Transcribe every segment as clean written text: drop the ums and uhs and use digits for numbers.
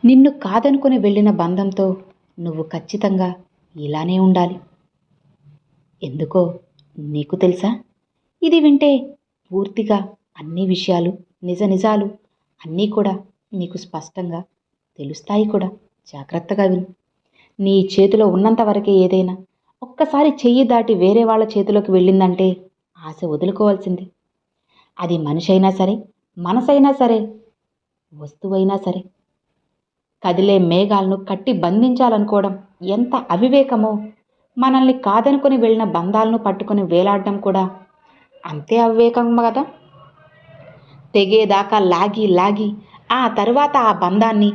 నిన్ను కాదనుకుని వెళ్ళిన బంధంతో నువ్వు ఖచ్చితంగా ఇలానే ఉండాలి. ఎందుకో నీకు తెలుసా? ఇది వింటే పూర్తిగా అన్ని విషయాలు, నిజాలు అన్నీ కూడా నీకు స్పష్టంగా తెలుస్తాయి కూడా. జాగ్రత్తగా విను. నీ చేతిలో ఉన్నంత వరకే ఏదైనా. ఒక్కసారి చెయ్యి దాటి వేరే వాళ్ళ చేతిలోకి వెళ్ళిందంటే ఆశ వదులుకోవాల్సిందే. అది మనిషి అయినా సరే, మనసైనా సరే, వస్తువైనా సరే. కదిలే మేఘాలను కట్టి బంధించాలనుకోవడం ఎంత అవివేకమో, మనల్ని కాదనుకుని వెళ్ళిన బంధాలను పట్టుకుని వేలాడడం కూడా అంతే అవివేకం కదా. తెగేదాకా లాగి ఆ తరువాత ఆ బంధాన్ని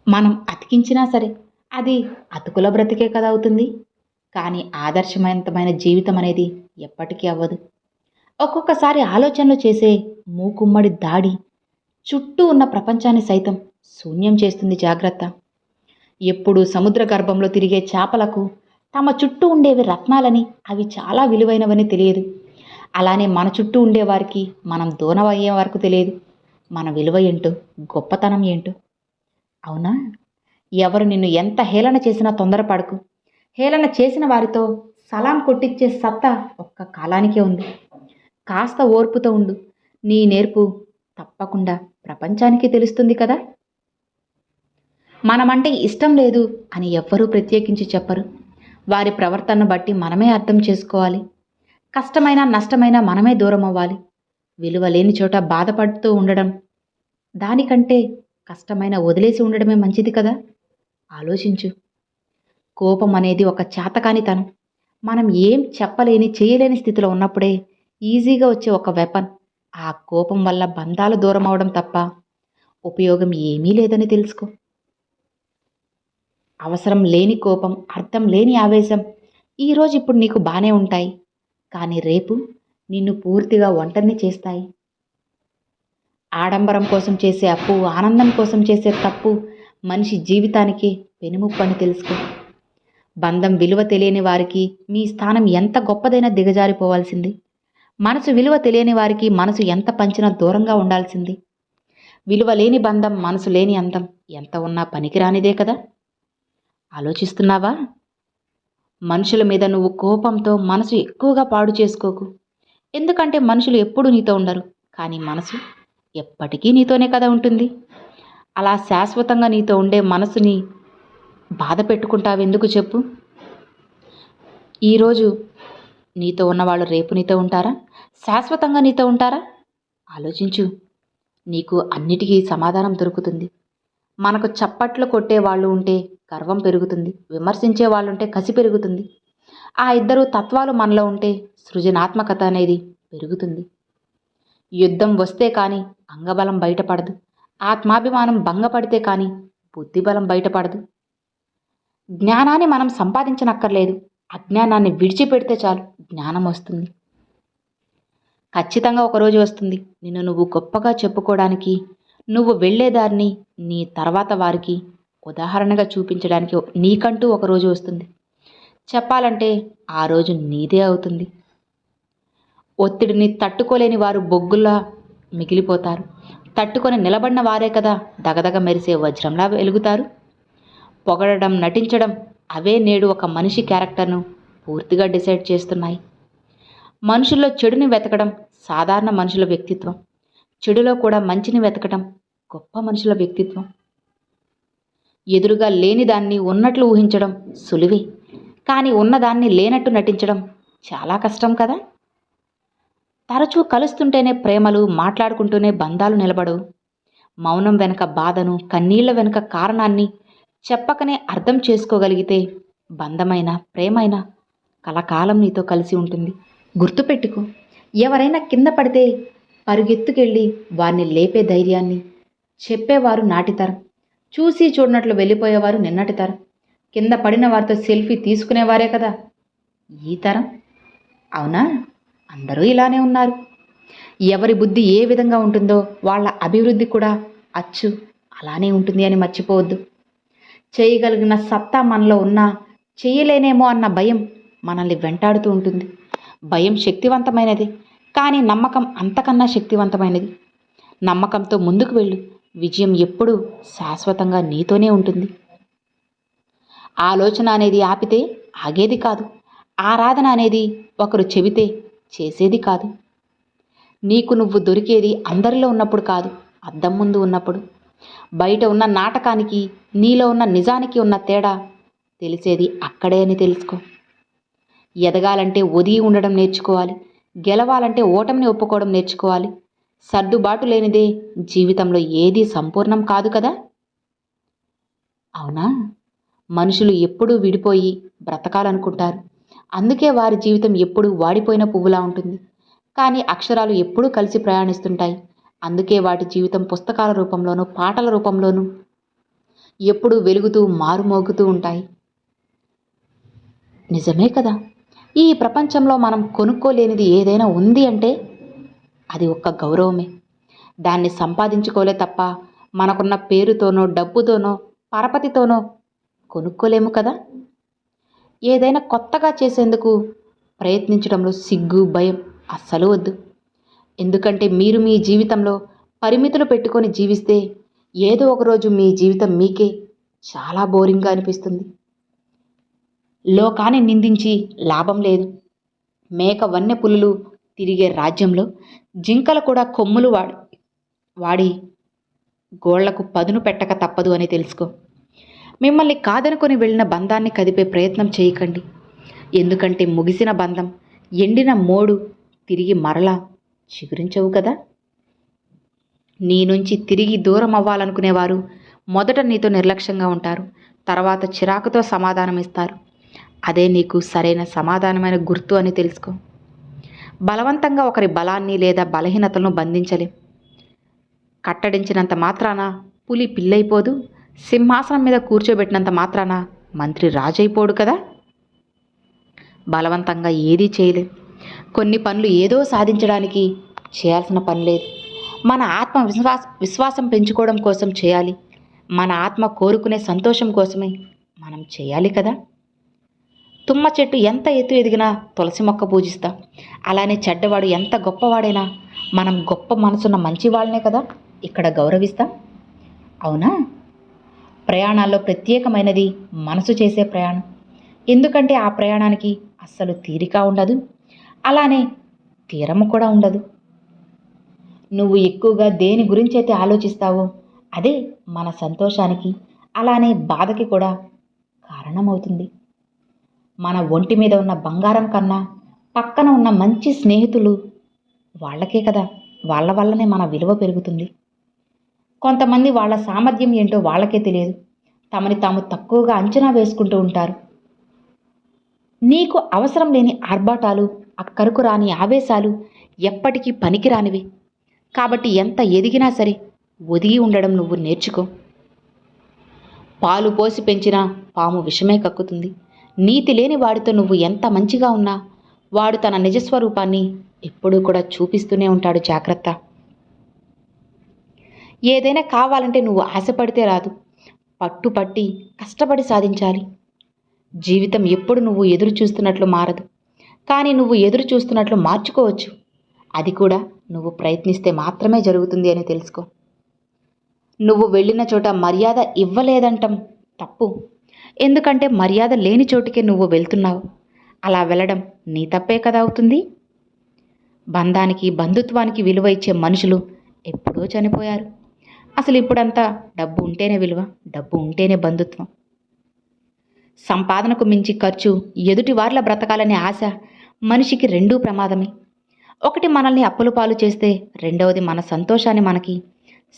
మనం అతికించినా సరే అది అతుకుల బ్రతికే కదా అవుతుంది. కానీ ఆదర్శవంతమైన జీవితం అనేది ఎప్పటికీ అవ్వదు. ఒక్కొక్కసారి ఆలోచనలు చేసే మూకుమ్మడి దాడి చుట్టూ ఉన్న ప్రపంచాన్ని సైతం శూన్యం చేస్తుంది. జాగ్రత్త. ఎప్పుడు సముద్ర గర్భంలో తిరిగే చేపలకు తమ చుట్టూ ఉండేవి రత్నాలని, అవి చాలా విలువైనవని తెలియదు. అలానే మన చుట్టూ ఉండేవారికి మనం దూరం అయ్యే వరకు తెలియదు మన విలువ ఏంటో, గొప్పతనం ఏంటో. అవునా? ఎవరు నిన్ను ఎంత హేళన చేసినా తొందరపడకు. హేళన చేసిన వారితో సలాం కొట్టించే సత్తా ఒక్క కాలానికే ఉంది. కాస్త ఓర్పుతో ఉండు. నీ నేర్పు తప్పకుండా ప్రపంచానికి తెలుస్తుంది కదా. మనమంటే ఇష్టం లేదు అని ఎవ్వరూ ప్రత్యేకించి చెప్పరు. వారి ప్రవర్తనను బట్టి మనమే అర్థం చేసుకోవాలి. కష్టమైన నష్టమైన మనమే దూరం అవ్వాలి. విలువ లేని చోట బాధపడుతూ ఉండడం దానికంటే కష్టమైన వదిలేసి ఉండడమే మంచిది కదా. ఆలోచించు. కోపం అనేది ఒక చేతకానితనం. మనం ఏం చెప్పలేని చేయలేని స్థితిలో ఉన్నప్పుడే ఈజీగా వచ్చే ఒక వెపన్. ఆ కోపం వల్ల బంధాలు దూరం అవడం తప్ప ఉపయోగం ఏమీ లేదని తెలుసుకో. అవసరం లేని కోపం, అర్థం లేని ఆవేశం ఈరోజు ఇప్పుడు నీకు బాగానే ఉంటాయి, కానీ రేపు నిన్ను పూర్తిగా ఒంటరిని చేస్తాయి. ఆడంబరం కోసం చేసే అప్పు, ఆనందం కోసం చేసే తప్పు మనిషి జీవితానికి పెనుముప్పు అని తెలుసుకో. బంధం విలువ తెలియని వారికి మీ స్థానం ఎంత గొప్పదైనా దిగజారిపోవాల్సింది. మనసు విలువ తెలియని వారికి మనసు ఎంత పంచినా దూరంగా ఉండాల్సింది. విలువ లేని బంధం, మనసు లేని అందం ఎంత ఉన్నా పనికిరానిదే కదా. ఆలోచిస్తున్నావా? మనుషుల మీద నువ్వు కోపంతో మనసు ఎక్కువగా పాడు చేసుకోకు. ఎందుకంటే మనుషులు ఎప్పుడూ నీతో ఉండరు, కానీ మనసు ఎప్పటికీ నీతోనే కదా ఉంటుంది. అలా శాశ్వతంగా నీతో ఉండే మనసుని బాధ పెట్టుకుంటావెందుకు చెప్పు? ఈరోజు నీతో ఉన్నవాళ్ళు రేపు నీతో ఉంటారా? శాశ్వతంగా నీతో ఉంటారా? ఆలోచించు. నీకు అన్నిటికీ సమాధానం దొరుకుతుంది. మనకు చప్పట్లు కొట్టే వాళ్ళు ఉంటే గర్వం పెరుగుతుంది, విమర్శించే వాళ్ళుంటే కసి పెరుగుతుంది. ఆ ఇద్దరు తత్వాలు మనలో ఉంటే సృజనాత్మకత అనేది పెరుగుతుంది. యుద్ధం వస్తే కానీ అంగబలం బయటపడదు. ఆత్మాభిమానం భంగపడితే కానీ బుద్ధిబలం బయటపడదు. జ్ఞానాన్ని మనం సంపాదించనక్కర్లేదు. అజ్ఞానాన్ని విడిచిపెడితే చాలు జ్ఞానం వస్తుంది. ఖచ్చితంగా ఒకరోజు వస్తుంది నిన్ను నువ్వు గొప్పగా చెప్పుకోవడానికి, నువ్వు వెళ్ళేదారిని నీ తర్వాత వారికి ఉదాహరణగా చూపించడానికి నీకంటూ ఒకరోజు వస్తుంది. చెప్పాలంటే ఆ రోజు నీదే అవుతుంది. ఒత్తిడిని తట్టుకోలేని వారు బొగ్గులా మిగిలిపోతారు. తట్టుకొని నిలబడిన వారే కదా దగదగ మెరిసే వజ్రంలా వెలుగుతారు. పొగడడం, నటించడం అవే నేడు ఒక మనిషి క్యారెక్టర్ను పూర్తిగా డిసైడ్ చేస్తున్నాయి. మనుషుల్లో చెడుని వెతకడం సాధారణ మనుషుల వ్యక్తిత్వం. చెడులో కూడా మంచిని వెతకడం గొప్ప మనుషుల వ్యక్తిత్వం. ఎదురుగా లేని దాన్ని ఉన్నట్లు ఊహించడం సులువే, కానీ ఉన్నదాన్ని లేనట్టు నటించడం చాలా కష్టం కదా. తరచూ కలుస్తుంటేనే ప్రేమలు, మాట్లాడుకుంటూనే బంధాలు నిలబడవు. మౌనం వెనుక బాధను, కన్నీళ్ల వెనుక కారణాన్ని చెప్పకనే అర్థం చేసుకోగలిగితే బంధమైన, ప్రేమైన కలకాలం నీతో కలిసి ఉంటుంది. గుర్తుపెట్టుకో, ఎవరైనా కింద పడితే పరుగెత్తుకెళ్ళి వారిని లేపే ధైర్యాన్ని చెప్పేవారు నాటితరం. చూసి చూడనట్లు వెళ్ళిపోయేవారు నిన్నటి తరం. కింద పడిన వారితో సెల్ఫీ తీసుకునేవారే కదా ఈ తరం. అవునా? అందరూ ఇలానే ఉన్నారు. ఎవరి బుద్ధి ఏ విధంగా ఉంటుందో వాళ్ళ అభివృద్ధి కూడా అచ్చు అలానే ఉంటుంది అని మర్చిపోవద్దు. చేయగలిగిన సత్తా మనలో ఉన్నా చేయలేనేమో అన్న భయం మనల్ని వెంటాడుతూ ఉంటుంది. భయం శక్తివంతమైనది, కానీ నమ్మకం అంతకన్నా శక్తివంతమైనది. నమ్మకంతో ముందుకు వెళ్ళు. విజయం ఎప్పుడూ శాశ్వతంగా నీతోనే ఉంటుంది. ఆలోచన అనేది ఆపితే ఆగేది కాదు. ఆరాధన అనేది ఒకరు చెబితే చేసేది కాదు. నీకు నువ్వు దొరికేది అందరిలో ఉన్నప్పుడు కాదు, అద్దం ముందు ఉన్నప్పుడు. బయట ఉన్న నాటకానికి నీలో ఉన్న నిజానికి ఉన్న తేడా తెలిసేది అక్కడే అని తెలుసుకో. ఎదగాలంటే ఒదిగి ఉండడం నేర్చుకోవాలి. గెలవాలంటే ఓటమిని ఒప్పుకోవడం నేర్చుకోవాలి. సర్దుబాటు లేనిదే జీవితంలో ఏదీ సంపూర్ణం కాదు కదా. అవునా? మనుషులు ఎప్పుడూ విడిపోయి బ్రతకాలనుకుంటారు. అందుకే వారి జీవితం ఎప్పుడూ వాడిపోయిన పువ్వులా ఉంటుంది. కానీ అక్షరాలు ఎప్పుడూ కలిసి ప్రయాణిస్తుంటాయి. అందుకే వాటి జీవితం పుస్తకాల రూపంలోనూ పాటల రూపంలోనూ ఎప్పుడూ వెలుగుతూ మారుమోగుతూ ఉంటాయి. నిజమే కదా. ఈ ప్రపంచంలో మనం కొనుక్కోలేనిది ఏదైనా ఉంది అంటే అది ఒక్క గౌరవమే. దాన్ని సంపాదించుకోలే తప్ప మనకున్న పేరుతోనో డబ్బుతోనో పరపతితోనో కొనుక్కోలేము కదా. ఏదైనా కొత్తగా చేసేందుకు ప్రయత్నించడంలో సిగ్గు భయం అస్సలు వద్దు. ఎందుకంటే మీరు మీ జీవితంలో పరిమితులు పెట్టుకొని జీవిస్తే ఏదో ఒకరోజు మీ జీవితం మీకే చాలా బోరింగ్గా అనిపిస్తుంది. లోకాన్ని నిందించి లాభం లేదు. మేక వన్నె పులులు తిరిగే రాజ్యంలో జింకలు కూడా కొమ్ములు వాడి గోళ్లకు పదును పెట్టక తప్పదు అని తెలుసుకో. మిమ్మల్ని కాదనుకొని వెళ్ళిన బంధాన్ని కదిపే ప్రయత్నం చేయకండి. ఎందుకంటే ముగిసిన బంధం ఎండిన మోడు తిరిగి మరలా చిగురించవు కదా. నీ నుంచి తిరిగి దూరం అవ్వాలనుకునేవారు మొదట నీతో నిర్లక్ష్యంగా ఉంటారు, తర్వాత చిరాకుతో సమాధానం ఇస్తారు. అదే నీకు సరైన సమాధానమైన గుర్తు అని తెలుసుకో. బలవంతంగా ఒకరి బలాన్ని లేదా బలహీనతలను బంధించలేం. కట్టడించినంత మాత్రాన పులి పిల్లైపోదు, సింహాసనం మీద కూర్చోబెట్టినంత మాత్రాన మంత్రి రాజైపోడు కదా. బలవంతంగా ఏదీ చేయలేం. కొన్ని పనులు ఏదో సాధించడానికి చేయాల్సిన పని లేదు. మన ఆత్మ విశ్వాసం పెంచుకోవడం కోసం చేయాలి. మన ఆత్మ కోరుకునే సంతోషం కోసమే మనం చేయాలి కదా. తుమ్మ చెట్టు ఎంత ఎత్తు ఎదిగినా తులసి మొక్క పూజిస్తాం. అలానే చెడ్డవాడు ఎంత గొప్పవాడైనా మనం గొప్ప మనసున్న మంచివాళ్ళనే కదా ఇక్కడ గౌరవిస్తాం. అవునా? ప్రయాణాల్లో ప్రత్యేకమైనది మనసు చేసే ప్రయాణం. ఎందుకంటే ఆ ప్రయాణానికి అస్సలు తీరిక ఉండదు, అలానే తీరము కూడా ఉండదు. నువ్వు ఎక్కువగా దేని గురించి అయితే ఆలోచిస్తావో అదే మన సంతోషానికి అలానే బాధకి కూడా కారణమవుతుంది. మన ఒంటి మీద ఉన్న బంగారం కన్నా పక్కన ఉన్న మంచి స్నేహితులు వాళ్ళకే కదా, వాళ్ళ వల్లనే మన విలువ పెరుగుతుంది. కొంతమంది వాళ్ళ సామర్థ్యం ఏంటో వాళ్ళకే తెలియదు. తమని తాము తక్కువగా అంచనా వేసుకుంటూ ఉంటారు. నీకు అవసరం లేని ఆర్భాటాలు, అక్కరకు రాని ఆవేశాలు ఎప్పటికీ పనికిరానివి. కాబట్టి ఎంత ఎదిగినా సరే ఒదిగి ఉండడం నువ్వు నేర్చుకో. పాలు పోసి పెంచినా పాము విషమే కక్కుతుంది. నీతి లేని వాడితో నువ్వు ఎంత మంచిగా ఉన్నా వాడు తన నిజస్వరూపాన్ని ఎప్పుడూ కూడా చూపిస్తూనే ఉంటాడు. జాగ్రత్త. ఏదైనా కావాలంటే నువ్వు ఆశపడితే రాదు, పట్టుపట్టి కష్టపడి సాధించాలి. జీవితం ఎప్పుడు నువ్వు ఎదురు చూస్తున్నట్లు మారదు, కానీ నువ్వు ఎదురు చూస్తున్నట్లు మార్చుకోవచ్చు. అది కూడా నువ్వు ప్రయత్నిస్తే మాత్రమే జరుగుతుంది అని తెలుసుకో. నువ్వు వెళ్ళిన చోట మర్యాద ఇవ్వలేదంటం తప్పు. ఎందుకంటే మర్యాద లేని చోటుకే నువ్వు వెళ్తున్నావు. అలా వెళ్ళడం నీ తప్పే కదా అవుతుంది. బంధానికి బంధుత్వానికి విలువ ఇచ్చే మనుషులు ఎప్పుడో చనిపోయారు. అసలు ఇప్పుడంతా డబ్బు ఉంటేనే విలువ, డబ్బు ఉంటేనే బంధుత్వం. సంపాదనకు మించి ఖర్చు, ఎదుటివార్ల బ్రతకాలనే ఆశ మనిషికి రెండూ ప్రమాదమే. ఒకటి మనల్ని అప్పుల పాలు చేస్తే రెండవది మన సంతోషాన్ని మనకి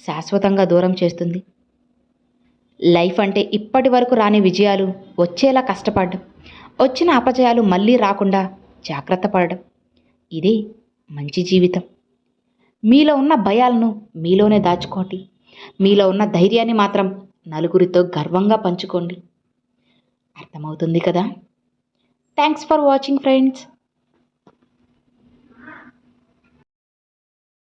శాశ్వతంగా దూరం చేస్తుంది. లైఫ్ అంటే ఇప్పటి వరకు రాని విజయాలు వచ్చేలా కష్టపడడం, వచ్చిన అపజయాలు మళ్ళీ రాకుండా జాగ్రత్త పడడం, ఇదే మంచి జీవితం. మీలో ఉన్న భయాలను మీలోనే దాచుకోండి. మీలో ఉన్న ధైర్యాన్ని మాత్రం నలుగురితో గర్వంగా పంచుకోండి. అర్థమవుతుంది కదా. Thanks for watching friends.